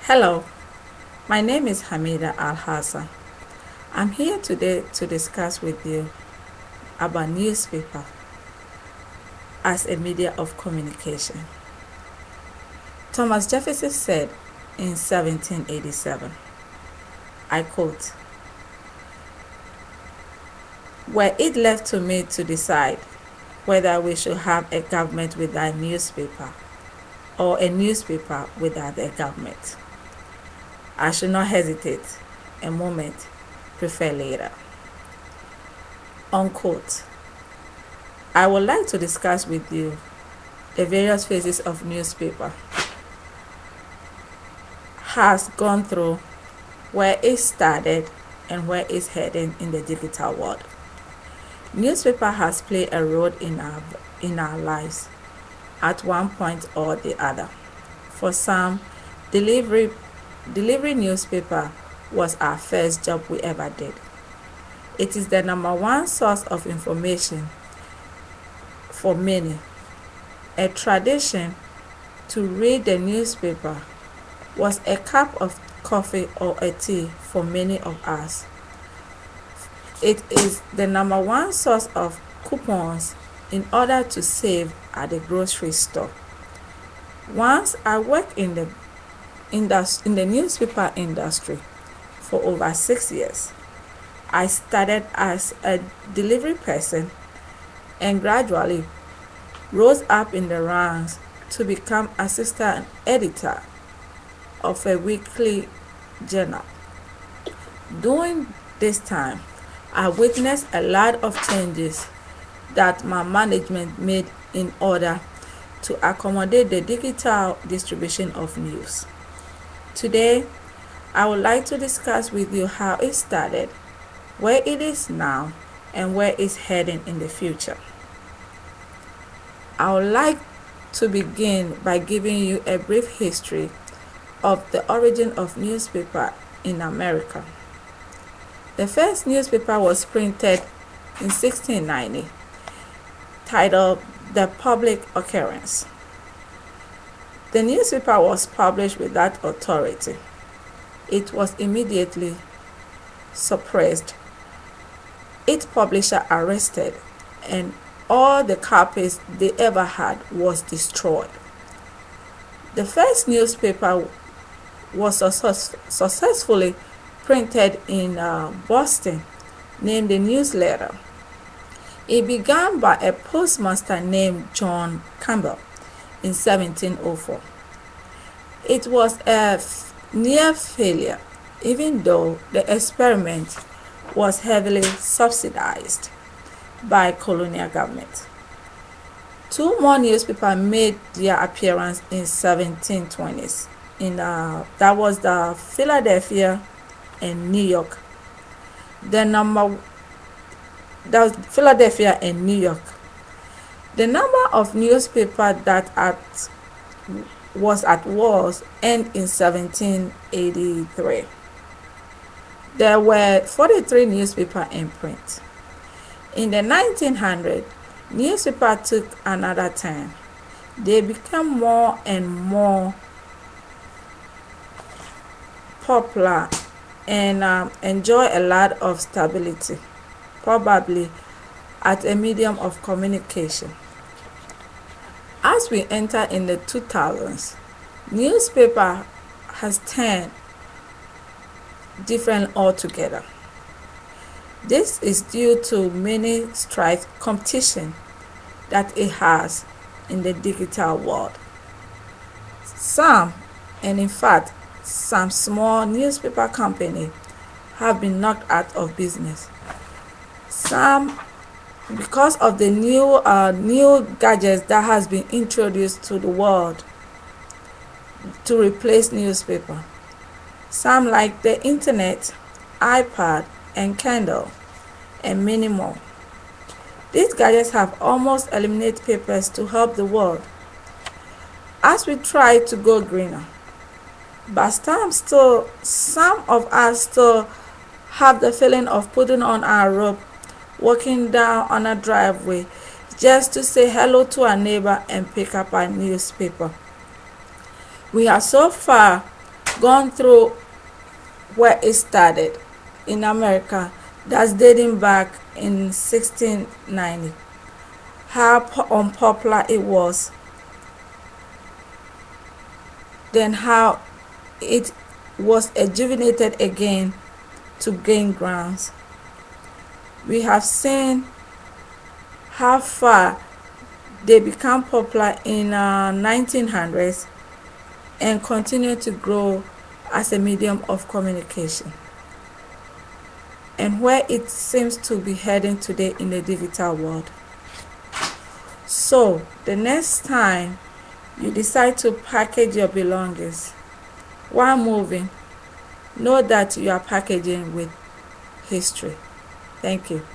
Hello, my name is Hamida Al-Hassan. I'm here today to discuss with you about newspaper as a media of communication. Thomas Jefferson said in 1787, I quote, "Were it left to me to decide whether we should have a government without newspaper or a newspaper without a government, I should not hesitate a moment, prefer later." Unquote. I would like to discuss with you the various phases of newspaper has gone through, where it started, and where it's heading in the digital world. Newspaper has played a role in our lives at one point or the other. For some, delivery newspaper was our first job we ever did. It is the number one source of information for many. A tradition to read the newspaper was a cup of coffee or a tea for many of us. It is the number one source of coupons in order to save at the grocery store. Once I worked in the newspaper industry for over 6 years. I started as a delivery person and gradually rose up in the ranks to become assistant editor of a weekly journal. During this time, I witnessed a lot of changes that my management made in order to accommodate the digital distribution of news. Today, I would like to discuss with you how it started, where it is now, and where it's heading in the future. I would like to begin by giving you a brief history of the origin of newspaper in America. The first newspaper was printed in 1690, titled The Public Occurrence. The newspaper was published without authority. It was immediately suppressed, its publisher arrested, and all the copies they ever had was destroyed. The first newspaper was successfully printed in Boston, named the Newsletter. It began by a postmaster named John Campbell in 1704. It was a near failure, even though the experiment was heavily subsidized by colonial government. Two more newspapers made their appearance in 1720s. That was the Philadelphia and New York. Philadelphia and New York. The number of newspapers that was at wars ended in 1783. There were 43 newspapers in print. In the 1900s, newspapers took another turn. They became more and more popular and enjoy a lot of stability, probably as a medium of communication. As we enter in the 2000s, newspaper has turned different altogether. This is due to many strife competition that it has in the digital world. Some small newspaper companies have been knocked out of business. Some, because of the new gadgets that has been introduced to the world to replace newspaper. Some like the internet, iPad, and Kindle, and many more. These gadgets have almost eliminated papers to help the world as we try to go greener. But some of us still have the feeling of putting on our robe, walking down on a driveway just to say hello to our neighbor and pick up our newspaper. We are so far gone through where it started in America, that's dating back in 1690, how unpopular it was, then how it was rejuvenated again to gain grounds. We have seen how far they become popular in 1900s and continue to grow as a medium of communication, and where it seems to be heading today in the digital world. So the next time you decide to package your belongings while moving, know that you are packaging with history. Thank you.